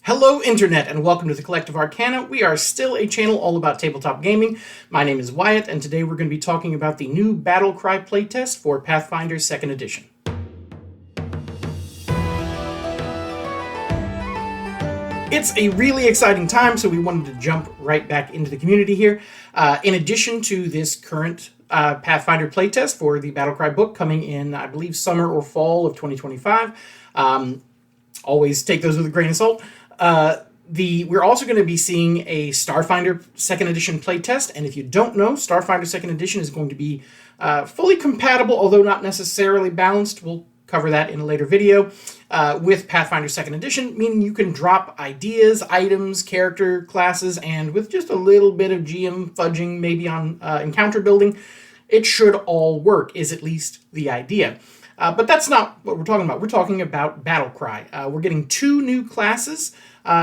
Hello Internet, and welcome to the Collective Arcana. We are still a channel all about tabletop gaming. My name is Wyatt, and today we're going to be talking about the new Battle Cry Playtest for Pathfinder 2nd Edition. It's a really exciting time, so we wanted to jump right back into the community here. In addition to this current Pathfinder playtest for the Battle Cry book coming in, I believe, summer or fall of 2025. Always take those with a grain of salt. We're also going to be seeing a Starfinder 2nd Edition playtest, and if you don't know, Starfinder 2nd Edition is going to be fully compatible, although not necessarily balanced. We'll cover that in a later video, with Pathfinder 2nd Edition, meaning you can drop ideas, items, character classes, and with just a little bit of GM fudging, maybe on encounter building, it should all work, is at least the idea. But that's not what we're talking about. We're talking about Battle Cry. We're getting 2 new classes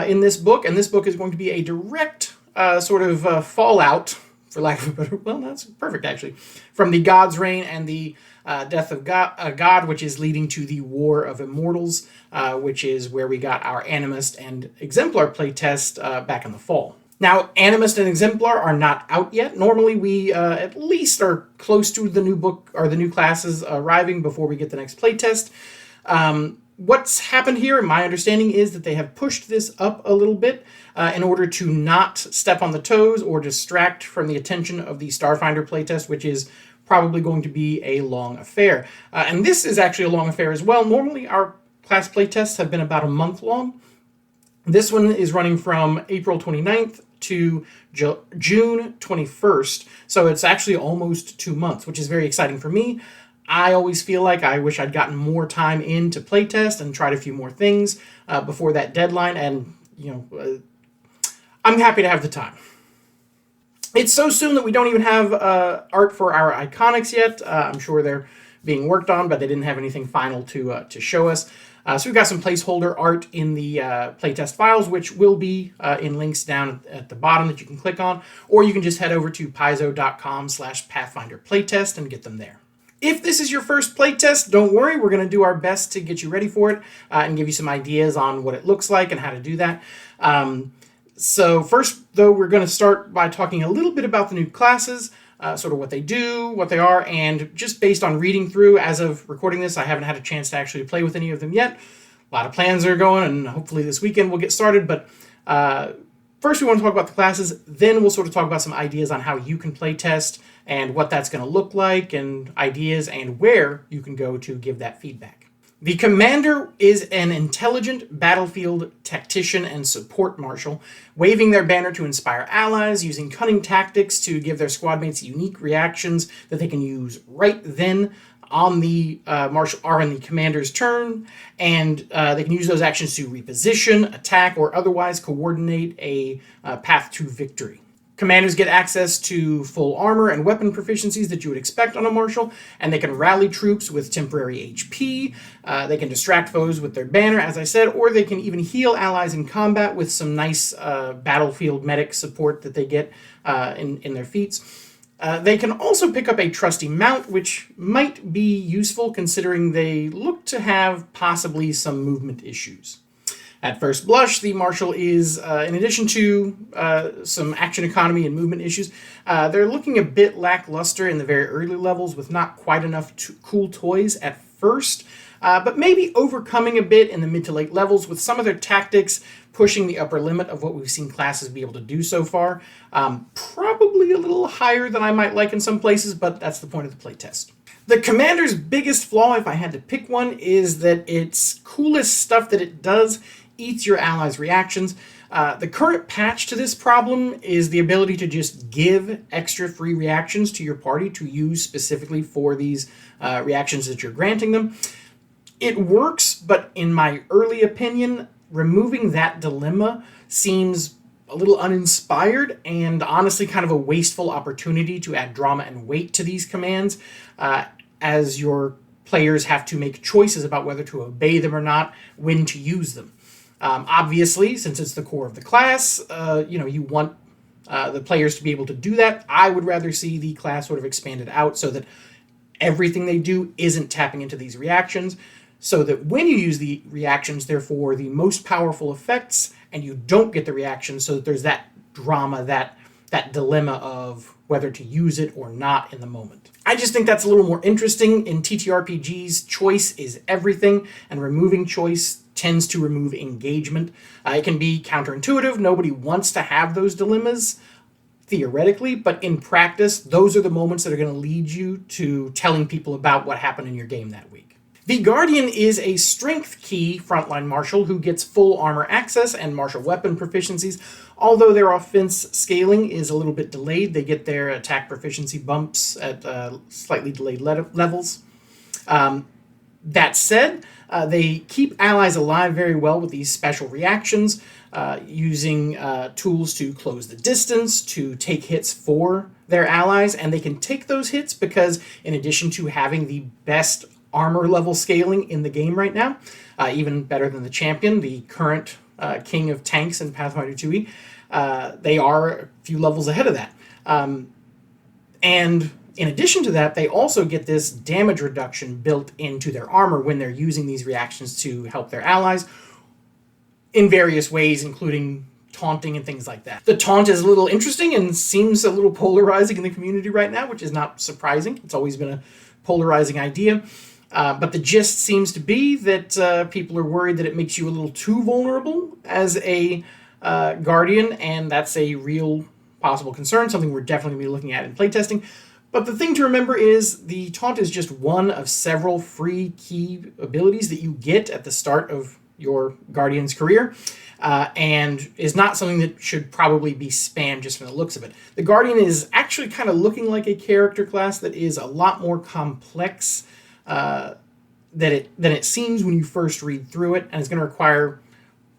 in this book, and this book is going to be a direct fallout, for lack of a better, well, that's perfect actually, from the God's Reign and the Death of God, which is leading to the War of Immortals, which is where we got our Animist and Exemplar playtest back in the fall. Now, Animist and Exemplar are not out yet. Normally, we at least are close to the new book or the new classes arriving before we get the next playtest. What's happened here, in my understanding, is that they have pushed this up a little bit in order to not step on the toes or distract from the attention of the Starfinder playtest, which is probably going to be a long affair. And this is actually a long affair as well. Normally, our class playtests have been about a month long. This one is running from April 29th to June 21st, so it's actually almost 2 months, which is very exciting for me. I always feel like I wish I'd gotten more time in to playtest and tried a few more things before that deadline, and I'm happy to have the time. It's so soon that we don't even have art for our iconics yet. I'm sure they're being worked on, but they didn't have anything final to show us. So we've got some placeholder art in the playtest files, which will be in links down at the bottom that you can click on, or you can just head over to paizo.com/Pathfinder Playtest and get them there. If this is your first playtest, don't worry, we're going to do our best to get you ready for it and give you some ideas on what it looks like and how to do that. So first, though, we're going to start by talking a little bit about the new classes, sort of what they do, what they are, and just based on reading through, as of recording this, I haven't had a chance to actually play with any of them yet. A lot of plans are going, and hopefully this weekend we'll get started, but first we want to talk about the classes, then we'll sort of talk about some ideas on how you can play test and what that's going to look like, and ideas and where you can go to give that feedback. The Commander is an intelligent battlefield tactician and support marshal, waving their banner to inspire allies, using cunning tactics to give their squad mates unique reactions that they can use right then on the marshal or in the Commander's turn, and they can use those actions to reposition, attack, or otherwise coordinate a path to victory. Commanders get access to full armor and weapon proficiencies that you would expect on a marshal, and they can rally troops with temporary HP, they can distract foes with their banner, as I said, or they can even heal allies in combat with some nice battlefield medic support that they get in their feats. They can also pick up a trusty mount, which might be useful considering they look to have possibly some movement issues. At first blush, the Marshal is, in addition to some action economy and movement issues, they're looking a bit lackluster in the very early levels with not quite enough cool toys at first, but maybe overcoming a bit in the mid to late levels with some of their tactics pushing the upper limit of what we've seen classes be able to do so far. Probably a little higher than I might like in some places, but that's the point of the playtest. The Commander's biggest flaw, if I had to pick one, is that its coolest stuff that it does eats your allies' reactions. The current patch to this problem is the ability to just give extra free reactions to your party to use specifically for these reactions that you're granting them. It works, but in my early opinion, removing that dilemma seems a little uninspired and honestly kind of a wasteful opportunity to add drama and weight to these commands, as your players have to make choices about whether to obey them or not, when to use them. Obviously, since it's the core of the class, you want the players to be able to do that. I would rather see the class sort of expanded out so that everything they do isn't tapping into these reactions, so that when you use the reactions, they're for the most powerful effects and you don't get the reaction, so that there's that drama, that dilemma of whether to use it or not in the moment. I just think that's a little more interesting. In TTRPGs, choice is everything, and removing choice tends to remove engagement. It can be counterintuitive. Nobody wants to have those dilemmas, theoretically, but in practice, those are the moments that are going to lead you to telling people about what happened in your game that week. The Guardian is a strength key frontline martial who gets full armor access and martial weapon proficiencies. Although their offense scaling is a little bit delayed, they get their attack proficiency bumps at slightly delayed levels. That said, they keep allies alive very well with these special reactions, using tools to close the distance, to take hits for their allies, and they can take those hits because in addition to having the best armor level scaling in the game right now, even better than the champion, the current king of tanks in Pathfinder 2e, they are a few levels ahead of that. And in addition to that, they also get this damage reduction built into their armor when they're using these reactions to help their allies in various ways, including taunting and things like that. The taunt is a little interesting and seems a little polarizing in the community right now, which is not surprising. It's always been a polarizing idea. But the gist seems to be that people are worried that it makes you a little too vulnerable as a Guardian, and that's a real possible concern, something we're definitely going to be looking at in playtesting. But the thing to remember is the taunt is just one of several free key abilities that you get at the start of your Guardian's career, and is not something that should probably be spammed just from the looks of it. The Guardian is actually kind of looking like a character class that is a lot more complex than it seems when you first read through it, and it's going to require,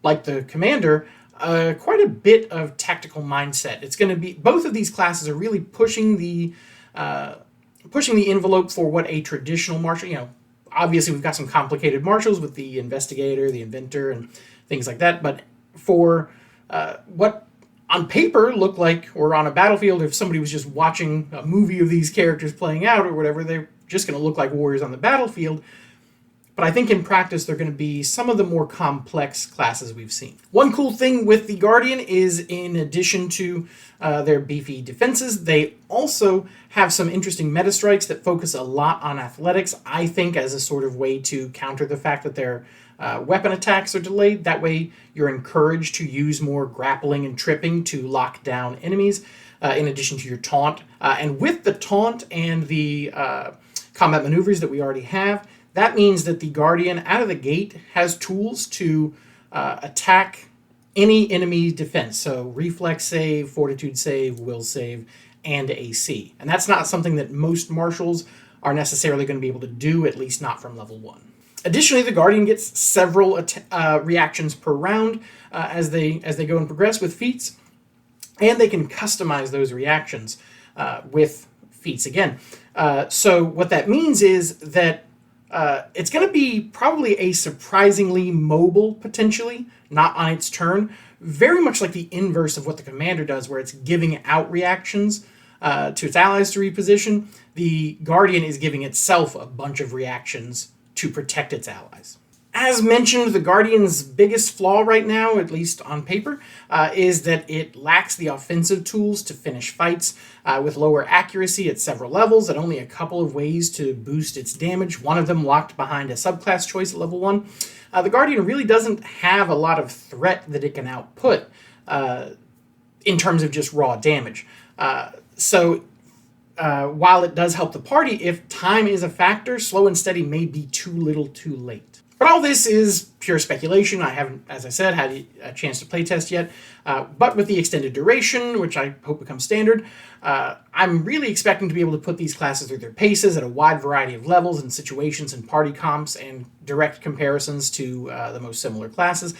like the Commander, quite a bit of tactical mindset. It's going to be, both of these classes are really pushing the envelope for what a traditional martial, obviously we've got some complicated martials with the Investigator, the Inventor, and things like that, but for what on paper look like, or on a battlefield, if somebody was just watching a movie of these characters playing out or whatever, they're just going to look like warriors on the battlefield. But I think in practice, they're going to be some of the more complex classes we've seen. One cool thing with the Guardian is, in addition to their beefy defenses, they also have some interesting meta strikes that focus a lot on athletics, I think as a sort of way to counter the fact that their weapon attacks are delayed. That way, you're encouraged to use more grappling and tripping to lock down enemies, in addition to your taunt. And with the taunt and the combat maneuvers that we already have, that means that the Guardian, out of the gate, has tools to attack any enemy defense. So reflex save, fortitude save, will save, and AC. And that's not something that most martials are necessarily going to be able to do, at least not from level 1. Additionally, the Guardian gets several reactions per round as they go and progress with feats, and they can customize those reactions with feats again. So what that means is that it's going to be probably a surprisingly mobile, potentially, not on its turn, very much like the inverse of what the Commander does, where it's giving out reactions to its allies to reposition. The Guardian is giving itself a bunch of reactions to protect its allies. As mentioned, the Guardian's biggest flaw right now, at least on paper, is that it lacks the offensive tools to finish fights, with lower accuracy at several levels and only a couple of ways to boost its damage, one of them locked behind a subclass choice at level 1. The Guardian really doesn't have a lot of threat that it can output in terms of just raw damage. So while it does help the party, if time is a factor, slow and steady may be too little too late. But all this is pure speculation. I haven't, as I said, had a chance to playtest yet. But with the extended duration, which I hope becomes standard, I'm really expecting to be able to put these classes through their paces at a wide variety of levels and situations and party comps and direct comparisons to the most similar classes,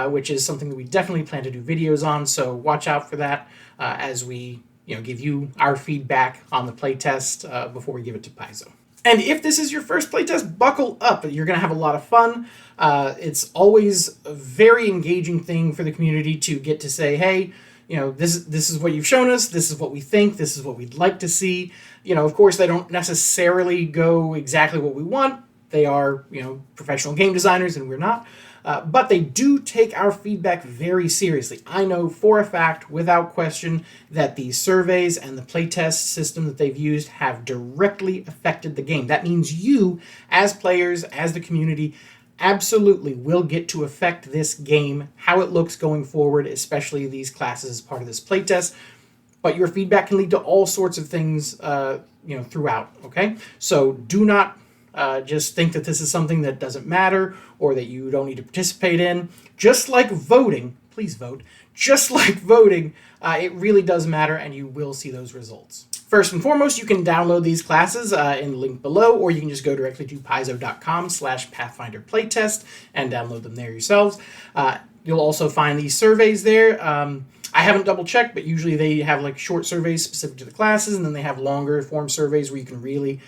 which is something that we definitely plan to do videos on. So watch out for that as we give you our feedback on the playtest before we give it to Paizo. And if this is your first playtest, buckle up. You're going to have a lot of fun. It's always a very engaging thing for the community to get to say, hey, this is what you've shown us, this is what we think, this is what we'd like to see. Of course, they don't necessarily go exactly what we want. They are, professional game designers, and we're not. But they do take our feedback very seriously. I know for a fact, without question, that the surveys and the playtest system that they've used have directly affected the game. That means you, as players, as the community, absolutely will get to affect this game, how it looks going forward, especially these classes as part of this playtest. But your feedback can lead to all sorts of things, throughout. Okay, so do not just think that this is something that doesn't matter or that you don't need to participate in. Just like voting, please vote. Just like voting, it really does matter, and you will see those results. First and foremost, you can download these classes in the link below, or you can just go directly to paizo.com/Pathfinder Playtest and download them there yourselves. You'll also find these surveys there. I haven't double checked, but usually they have like short surveys specific to the classes, and then they have longer form surveys where you can really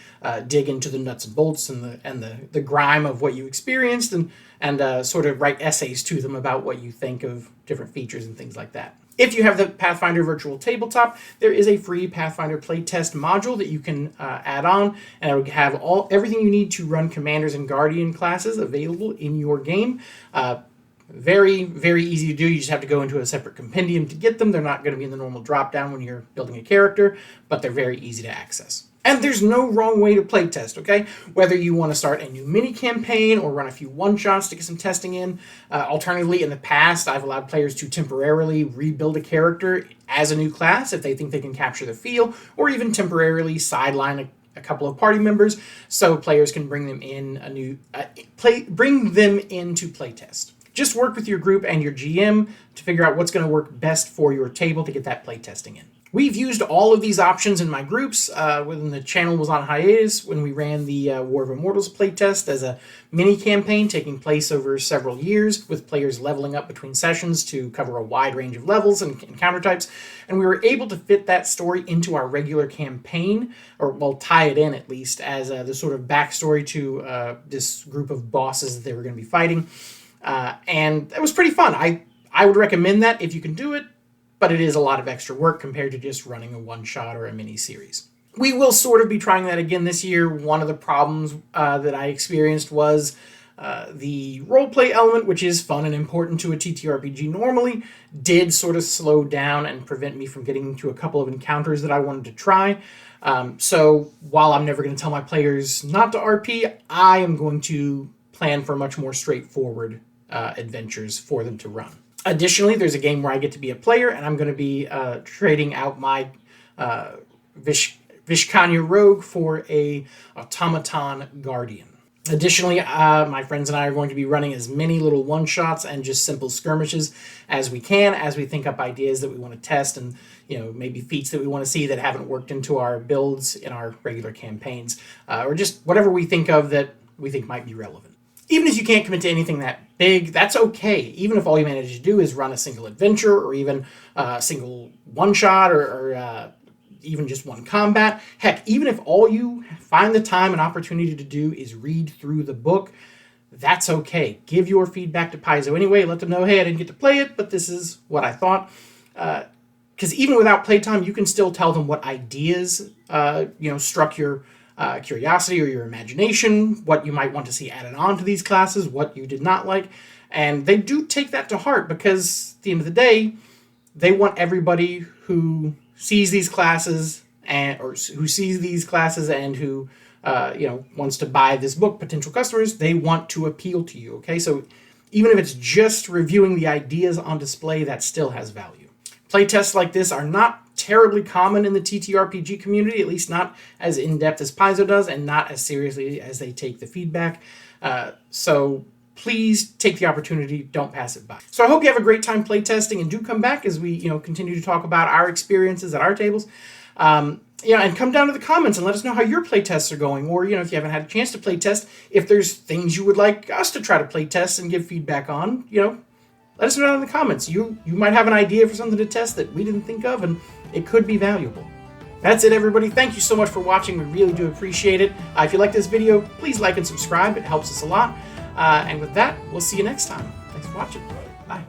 dig into the nuts and bolts and the grime of what you experienced, and sort of write essays to them about what you think of different features and things like that. If you have the Pathfinder Virtual Tabletop, there is a free Pathfinder Playtest module that you can add on, and it will have everything you need to run Commanders and Guardian classes available in your game. Very, very easy to do. You just have to go into a separate compendium to get them. They're not going to be in the normal drop-down when you're building a character, but they're very easy to access. And there's no wrong way to playtest, okay? Whether you want to start a new mini-campaign or run a few one-shots to get some testing in. Alternatively, in the past, I've allowed players to temporarily rebuild a character as a new class if they think they can capture the feel, or even temporarily sideline a couple of party members so players can bring them in bring them into playtest. Just work with your group and your GM to figure out what's going to work best for your table to get that playtesting in. We've used all of these options in my groups when the channel was on hiatus, when we ran the War of Immortals playtest as a mini-campaign taking place over several years, with players leveling up between sessions to cover a wide range of levels and encounter types. And we were able to fit that story into our regular campaign, or well, tie it in at least, as the sort of backstory to this group of bosses that they were going to be fighting. And it was pretty fun. I would recommend that if you can do it, but it is a lot of extra work compared to just running a one-shot or a mini-series. We will sort of be trying that again this year. One of the problems that I experienced was the roleplay element, which is fun and important to a TTRPG normally, did sort of slow down and prevent me from getting to a couple of encounters that I wanted to try. So while I'm never going to tell my players not to RP, I am going to plan for much more straightforward adventures for them to run. Additionally, there's a game where I get to be a player, and I'm going to be trading out my Vishkanya Rogue for a Automaton Guardian. Additionally, my friends and I are going to be running as many little one-shots and just simple skirmishes as we can, as we think up ideas that we want to test, and maybe feats that we want to see that haven't worked into our builds in our regular campaigns, or just whatever we think of that we think might be relevant. Even if you can't commit to anything that big, that's okay. Even if all you manage to do is run a single adventure, or even a single one-shot, or even just one combat. Heck, even if all you find the time and opportunity to do is read through the book, that's okay. Give your feedback to Paizo anyway. Let them know, hey, I didn't get to play it, but this is what I thought. Because even without playtime, you can still tell them what ideas struck your curiosity or your imagination, what you might want to see added on to these classes, what you did not like. And they do take that to heart, because at the end of the day, they want everybody who sees these classes and who wants to buy this book, potential customers, they want to appeal to you. Okay, so even if it's just reviewing the ideas on display, that still has value. Playtests like this are not terribly common in the TTRPG community, at least not as in-depth as Paizo does, and not as seriously as they take the feedback. So please take the opportunity, don't pass it by. So I hope you have a great time playtesting, and do come back as we continue to talk about our experiences at our tables. And come down to the comments and let us know how your playtests are going, or if you haven't had a chance to playtest, if there's things you would like us to try to playtest and give feedback on, let us know down in the comments. You might have an idea for something to test that we didn't think of, and it could be valuable. That's it, everybody. Thank you so much for watching. We really do appreciate it. If you like this video, please like and subscribe. It helps us a lot. And with that, we'll see you next time. Thanks for watching. Bye.